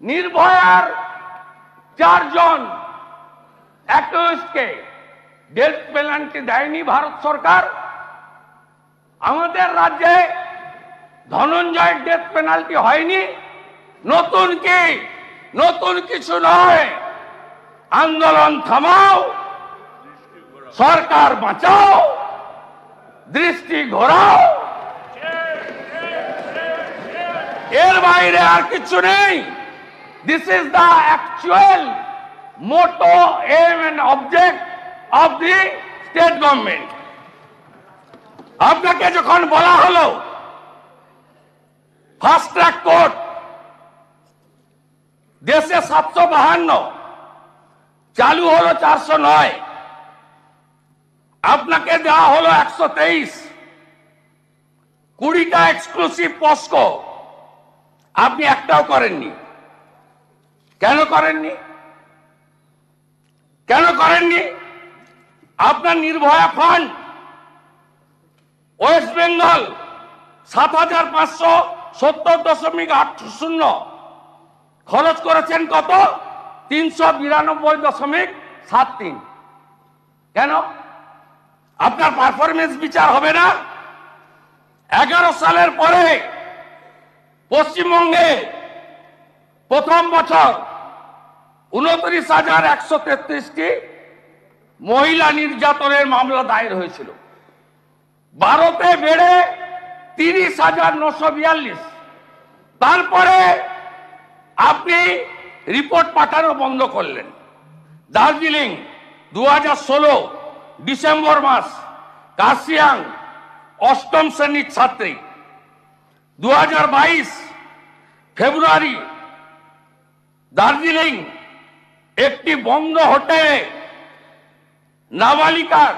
নির্ভয়ার 4 জন অ্যাকিউজডকে death penalty দেয়নি ভারত সরকার। আমাদের রাজ্যে ধনঞ্জয়ের ডেথ পেনাল্টি হয়নি। নতুন কিছু নয়। আন্দোলন থামাও, সরকার বাঁচাও, দৃষ্টি ঘোরাও, এর বাইরে আর কিছু নেই। This is the actual motto, aim and object of the state government. আপনাকে যখন বলা হলো ফাস্ট ট্র্যাক কোর্ট দেশে 752, চালু হলো 409, আপনাকে দেওয়া হলো 123, 20টা এক্সক্লুসিভ পস্কো, আপনি একটাও করেননি। কেন করেননি? আপনার নির্ভয়া ফান্ড ওয়েস্ট বেঙ্গল 7,570.80 খরচ করেছেন কত? 392.73। কেন? আপনার পারফরমেন্স বিচার হবে না? 11 সালের পরে পশ্চিমবঙ্গে প্রথম বছর 29,133টি মহিলা নির্যাতনের মামলা দায়ের হয়েছিল। ভারতে বেড়ে 30,942। তারপরে আপনি রিপোর্ট পাঠানো বন্ধ করলেন। দার্জিলিং 2016 ডিসেম্বর মাস, কার্শিয়াং 8ম শ্রেণীর ছাত্রী। 2022 ফেব্রুয়ারি দার্জিলিং একটি বন্ধ হোটেলে নাবালিকার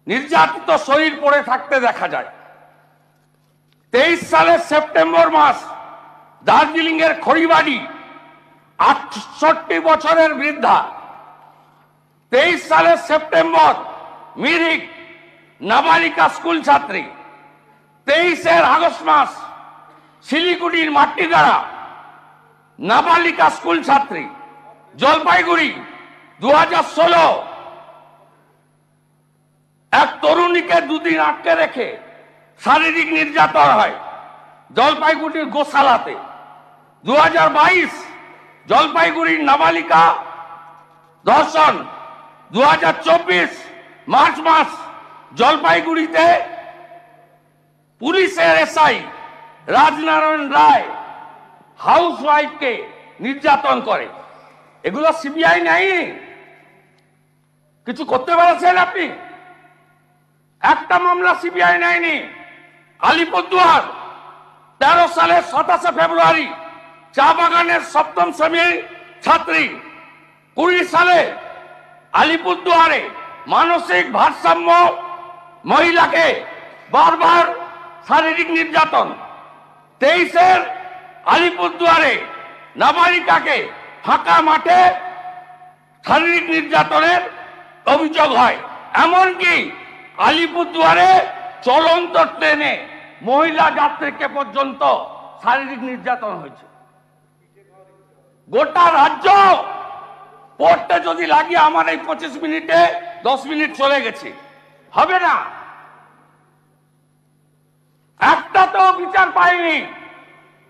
নির্যাতিত শরীর পড়ে থাকতে দেখা যায়। 23 সালের সেপ্টেম্বর মাস দার্জিলিং এর খড়িবাড়ি 68 বছরের বৃদ্ধা। 23 সালের সেপ্টেম্বর মিরিক নাবালিকা স্কুল ছাত্রী। 23 আগস্ট মাস শিলিগুড়ির মাটিগাড়া নাবালিকা স্কুল ছাত্রী। জলপাইগুড়ি 2016 এক তরুণীকে 2 দিন আটকে রেখে শারীরিক নির্যাতন হয় জলপাইগুড়ির গোশালাতে। 2022 জলপাইগুড়ির নাবালিকা ধর্ষণ। 2024 মার্চ মাস জলপাইগুড়িতে পুলিশের এসআই রাজনারায়ণ রায় হাউস ওয়াইফকে নির্যাতন করে। এগুলো সিবিআই নাই, কিছু করতে পারছেন আপনি? একটা মামলা সিবিআই নেয়নি। আলিপুরদুয়ার 13 সালের 27 ফেব্রুয়ারি চা বাগানের 7ম শ্রেণীর ছাত্রী। 20 সালে আলিপুরদুয়ারে মানসিক ভারসাম্য মহিলাকে বারবার শারীরিক নির্যাতন। 23 আলিপুরদুয়ারে নাবালিকাকে ফাঁকা মাঠে শারীরিক নির্যাতনের অভিযোগ হয়। এমনকি আলিপুরদুয়ারে চলন্ত ট্রেনে মহিলা যাত্রীকে পর্যন্ত শারীরিক নির্যাতন হয়েছে। গোটা রাজ্য পড়তে যদি লাগিয়ে আমার এই 25 মিনিটে 10 মিনিট চলে গেছে, হবে না। একটা তো বিচার পাইনি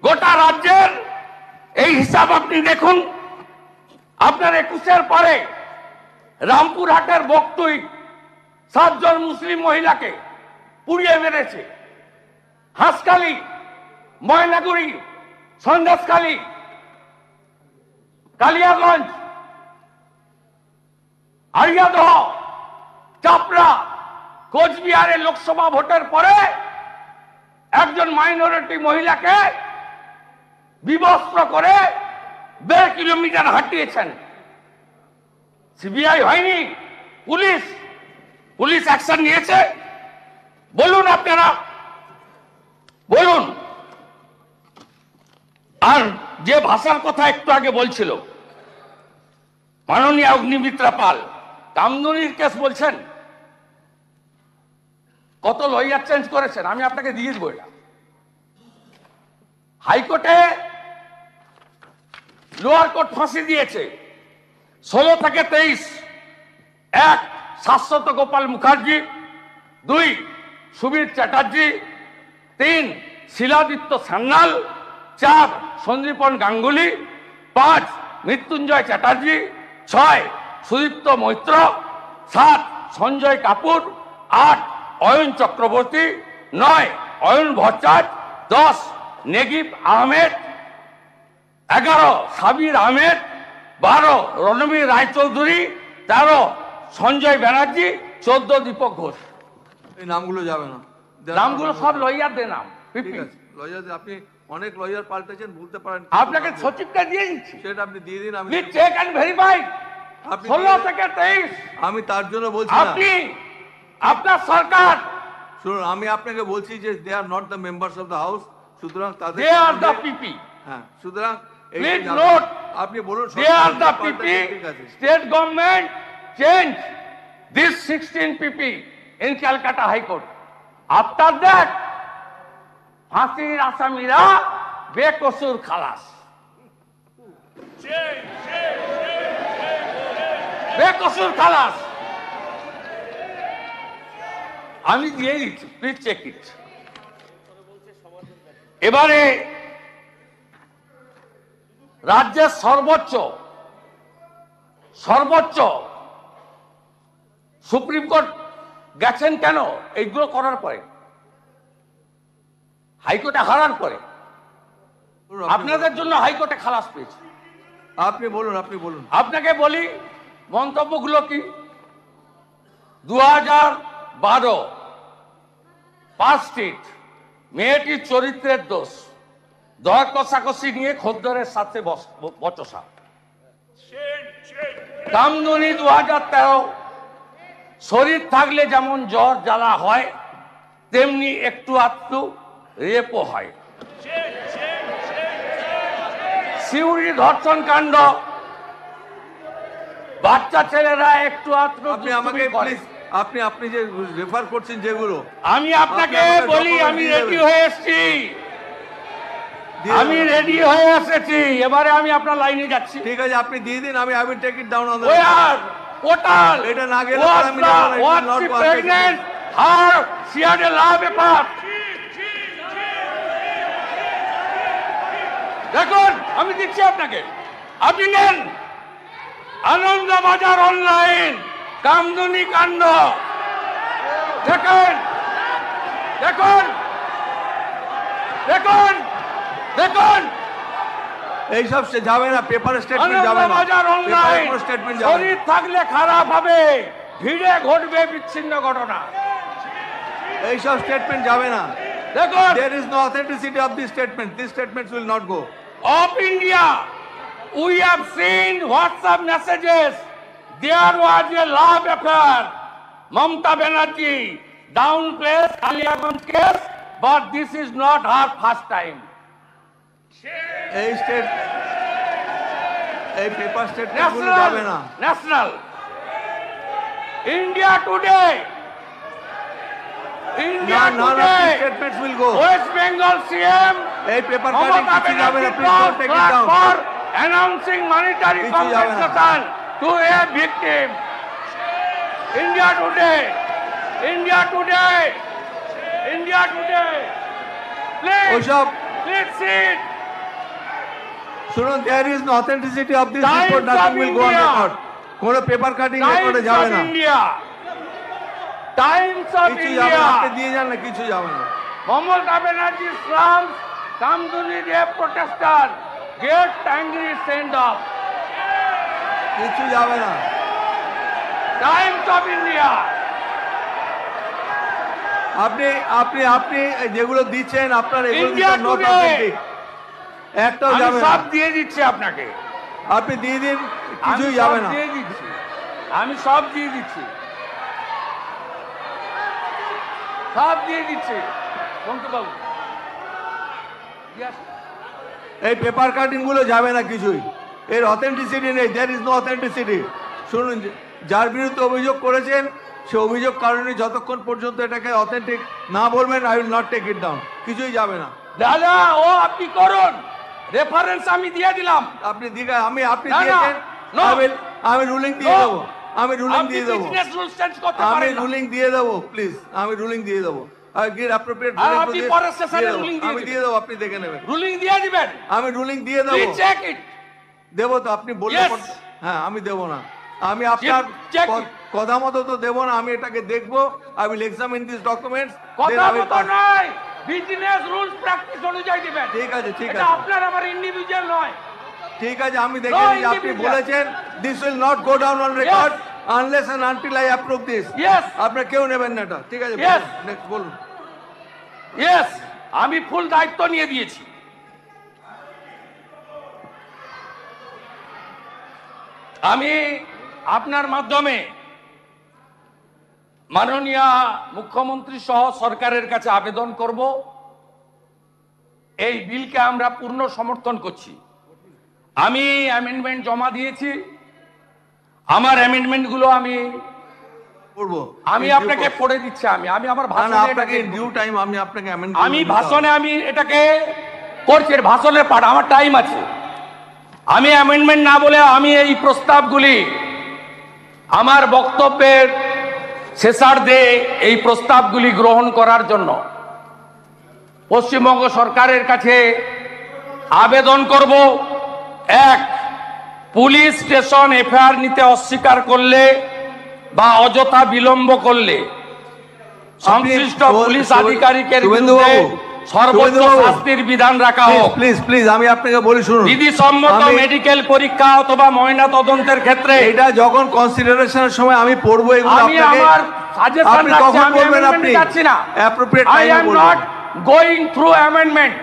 গোটা রাজ্যের। এই হিসাব আপনি দেখুন। আপনার 21 পরে রামপুরহাটের বকটুই 7 জন মুসলিম মহিলাকে পুড়িয়ে মেরেছে। হাঁসখালি, ময়নাগুড়ি, সন্দেশখালী, কালিয়াগঞ্জ, আরিয়াদহ, চাপড়া, কোচবিহারে লোকসভা ভোটের পরে একজন মাইনরিটি মহিলাকে বিবস্ত্র করে 1.5 কিলোমিটার হাঁটিয়েছেন। সিবিআই হয়নি, পুলিশ অ্যাকশন নিয়েছে? বলুন আপনারা, বলুন। আর যে ভাষার কথা একটু আগে বলছিল মাননীয় অগ্নিমিত্রা পাল, কামদুনির কেস বলছেন, কত লয়ার চেঞ্জ করেছেন, আমি আপনাকে দিয়ে দেবো। এটা হাইকোর্টে লোয়ার কোর্ট ফাঁসি দিয়েছে। 16 থেকে 23, 1 শাশ্বত গোপাল মুখার্জি, 2 সুবীর চ্যাটার্জি, 3 শিলাদিত্য সান্যাল, 4 সঞ্জীবন গাঙ্গুলি, 5 মৃত্যুঞ্জয় চ্যাটার্জি, 6 সুদীপ্ত মৈত্র, 7 সঞ্জয় কাপুর, 8 অয়ন চক্রবর্তী, 9 অয়ন ভট্টাচ, 10 নেগিব আহমেদ, 11 সাবির আহমেদ, 12 রণবীর রায়চৌধুরী, 13 সঞ্জয় ব্যানার্জি, 14 দীপক ঘোষ। এই নামগুলো যাবে না, নামগুলো সব লয়ারদের নাম। ঠিক আছে, লয়ার আপনি অনেক লয়ার পাল্টেছেন, বলতে পারেন। আপনাকে সচিবটা দিয়ে দিচ্ছি, সেটা আপনি দিয়ে দিন। আমি চেক এন্ড ভেরিফাই। 16 থেকে 23 আমি তার জন্য বলছি না, আপনি আপনার সরকার। শুনুন, আমি আপনাকে বলছি যে they are not the members of the house, সুতরাং তাদের দে আর দ্য পিপি। হ্যাঁ, সুতরাং প্লিজ নোট, আপনি বলুন they are the PP. State government change this 16 PP in Calcutta high court. After that ফাঁসির আসামিরা বেকসুর খালাস, বেকসুর খালাস। আমি দিয়ে দিচ্ছি, প্লিজ চেক ইট। এবারে রাজ্যের সর্বোচ্চ সুপ্রিম কোর্ট গেছেন কেন? এইগুলো করার পরে, হাইকোর্টে হারার পরে আপনাদের জন্য হাইকোর্টে খালাস পেয়েছে। আপনি বলুন, আপনি বলুন। আপনাকে বলি মন্তব্যগুলো কি। 2012 পার্ক স্ট্রিট, মেয়েটির চরিত্রের দোষ, দর কষাকষি নিয়ে খদ্দরের সাথে বচসা। কামদুনি 2013, শরীর থাকলে যেমন জ্বর জ্বালা হয় তেমনি একটু আধটু রেপও হয়। সিউড়ি ধর্ষণ কাণ্ড, বাচ্চা ছেলেরা একটু আধটু। আপনি আমাকে প্লিজ, আপনি যে রেফার করছেন যেগুলো, আমি আপনাকে বলি, আমি রেডি হয়ে এসেছি, আমি রেডি হয়ে এসেছি। এবারে আমি আপনার লাইনে যাচ্ছি। ঠিক আছে, আপনি দিয়ে দিন, আমি I take it down on the portal. এটা না গেলে আমি not pregnant her she had a love paper. দেখুন, আমি দিচ্ছি আপনাকে, আপনি নেন। আনন্দবাজার অনলাইন কামদুনি কাণ্ড দেখুন, দেখুন, দেখুন, দেখুন। এইসব যাবে না, পেপার স্টেটমেন্ট যাবে না, আনন্দবাজার অনলাইন। স্টেটমেন্ট যাবে। শরীর থাকলে খারাপ হবে, ভিড়ে ঘটবে বিচ্ছিন্ন ঘটনা। এইসব স্টেটমেন্ট যাবে না। দেখুন, there is no authenticity of these statements. These statements will not go. of India, we have seen WhatsApp messages. There was a love affair. Mamata Banerjee downplays Kaliaganj case, but this is not her first time. এই paper statement গুলো যাবে না। National. India today. India None of today. these statements will go. West Bengal CM. এই paper cutting কিছু যাবে না, please don't take it down. For announcing monetary compensation to a victim. India today. India today. India today. Please. ওসব Please sit. শুনুন, there is no authenticity of this Times report. of Nothing will go on India. record. কোন paper cutting রেকর্ডে Times যাবে of না। India. Times of কিছু যাবে না, আপনি India. দিয়ে যান না, কিছু যাবে না। Mamata Banerjee slums Kamduni rape protester get angry send off. কিছু যাবে না। Times of India. আপনি আপনি আপনি যেগুলো দিচ্ছেন আপনার এগুলো India নট today. অথেন্টিক, একটাও আমি যাবে না। সব দিয়ে দিচ্ছি আপনাকে, আপনি দিয়ে দিন, আমি কিছুই সব যাবে না। দিয়ে দিচ্ছি, আমি সব দিয়ে দিচ্ছি, সব দিয়ে দিচ্ছি বঙ্কিবাবু। Yes. এই পেপার কাটিং গুলো যাবে না কিছুই, এর অথেন্টিসিটি নেই, দেয়ার ইজ নো অথেন্টিসিটি। শুনুন, যার বিরুদ্ধে অভিযোগ করেছেন সে অভিযোগ কারণে যতক্ষণ পর্যন্ত এটাকে অথেন্টিক না বলবেন, I will not take it down, কিছুই যাবে না। দাদা, ও আপনি করুন, রেফারেন্স আমি দিয়ে দিলাম। আপনি দিকে আপনি না, দিয়েছেন, no, আমি রুলিং দিয়ে no, দেবো, আমি রুলিং আপনি দিয়ে দেবো, বিজনেস রুলস চেঞ্জ করতে আমি পারেন না। রুলিং দিয়ে দেবো, প্লিজ আমি রুলিং দিয়ে দেবো। অ্যাপ্রোপ্রিয়েট আপনি পরের সেশনে রুলিং দিয়ে আমি দিবেন। দিয়ে দেবো, আপনি দেখে নেবেন। রুলিং দিয়ে দিবেন, আমি রুলিং দিয়ে দেবো, প্লিজ চেক ইট। দেবো তো, আপনি বললে Yes. হ্যাঁ আমি দেবো না, আমি আপনার check কথা মতো তো দেবো না, আমি এটাকে দেখবো। I will examine this documents. কথা মতো নয়, বিজনেস রুলস প্র্যাকটিস অনুযায়ী দিবেন। ঠিক আছে, ঠিক এটা আছে, আপনার আমার ইন্ডিভিজুয়াল নয়। ঠিক আছে, আমি দেখে নিই। আপনি individual. বলেছেন this will not go down on record unless and until I approve this. Yes, আপনার কেউ নেবেন না এটা, ঠিক আছে? Yes. নেক্সট বলুন। ইয়েস, আমি ফুল দায়িত্ব নিয়ে দিয়েছি। আমি আপনার মাধ্যমে মাননীয় মুখ্যমন্ত্রী সহ সরকারের কাছে আবেদন করব, এই বিলকে আমরা পূর্ণ সমর্থন করছি। আমি অ্যামেন্ডমেন্ট জমা দিয়েছি, আমার অ্যামেন্ডমেন্টগুলো আমি করবো, আপনাকে পড়ে দিচ্ছি। আমি আমার না ভাষণে আপনাকে এটাকে ডিউ টাইম আমি আপনাকে আমি ভাষণে আমি এটাকে করছি, ভাষণের পাঠ আমার টাইম আছে। আমি অ্যামেন্ডমেন্ট না বলে আমি এই প্রস্তাবগুলি আমার বক্তব্যের শেষার্ধে এই প্রস্তাবগুলি গ্রহণ করার জন্য পশ্চিমবঙ্গ সরকারের কাছে আবেদন করব। এক, পুলিশ স্টেশন এফআইআর নিতে অস্বীকার করলে বা অযথা বিলম্ব করলে সংশ্লিষ্ট পুলিশ আধিকারিকের বিরুদ্ধে সর্বোচ্চ শাস্তির বিধান রাখা হোক। প্লিজ প্লিজ আমি আপনাকে বলি, শুনুন। বিধিসম্মত মেডিকেল পরীক্ষা অথবা ময়না তদন্তের ক্ষেত্রে এটা যখন কনসিডারেশনের সময় আমি পড়বো এগুলো আমি আপনাকে, আমার সাজেশন আপনি রাখছি, তখন আমি বলবেন, amendment আপনি যাচ্ছি না। অ্যাপ্রোপ্রিয়েট I টাইমে am বলবেন। not going through amendment.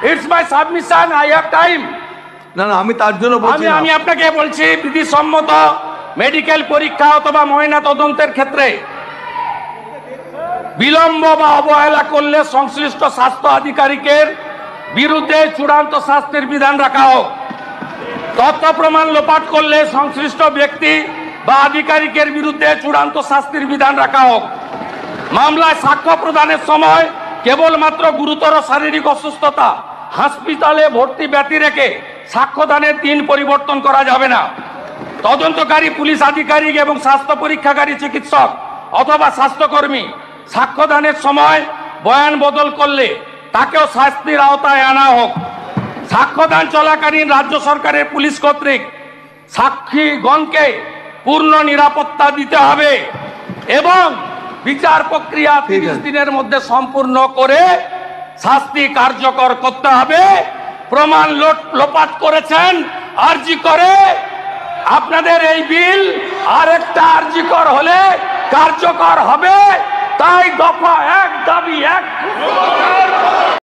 It's my submission. I have time. না না, আমি তার জন্য বলছি না। আমি আপনাকে বলছি, বিধিসম্মত মেডিকেল পরীক্ষা অথবা ময়না তদন্তের ক্ষেত্রে বিলম্ব বা অবহেলা করলে সংশ্লিষ্ট স্বাস্থ্য আধিকারিকের বিরুদ্ধে চূড়ান্ত শাস্তির বিধান রাখা হোক। তথ্য প্রমাণ লোপাট করলে সংশ্লিষ্ট ব্যক্তি বা আধিকারিকের বিরুদ্ধে চূড়ান্ত শাস্তির বিধান রাখা হোক। মামলায় সাক্ষ্য প্রদানের সময় কেবলমাত্র গুরুতর শারীরিক অসুস্থতা, হাসপাতালে ভর্তি ব্যতি রেখে সাক্ষ্যদানের দিন পরিবর্তন করা যাবে না। তদন্তকারী পুলিশ আধিকারিক এবং স্বাস্থ্য পরীক্ষাকারী চিকিৎসক অথবা স্বাস্থ্যকর্মী সাক্ষ্যদানের সময় বয়ান বদল করলে তাকেও শাস্তির আওতায় আনা হোক। সাক্ষ্যদান চলাকালীন রাজ্য সরকারের পুলিশ কর্তৃক সাক্ষীগণকে পূর্ণ নিরাপত্তা দিতে হবে এবং বিচার প্রক্রিয়া 30 দিনের মধ্যে সম্পূর্ণ করে শাস্তি কার্যকর করতে হবে। প্রমাণ লোপাট করেছেন আরজি করে, আপনাদের এই বিল আরেকটা আরজি কর হলে কার্যকর হবে। তাই দফা 1 দাবি 1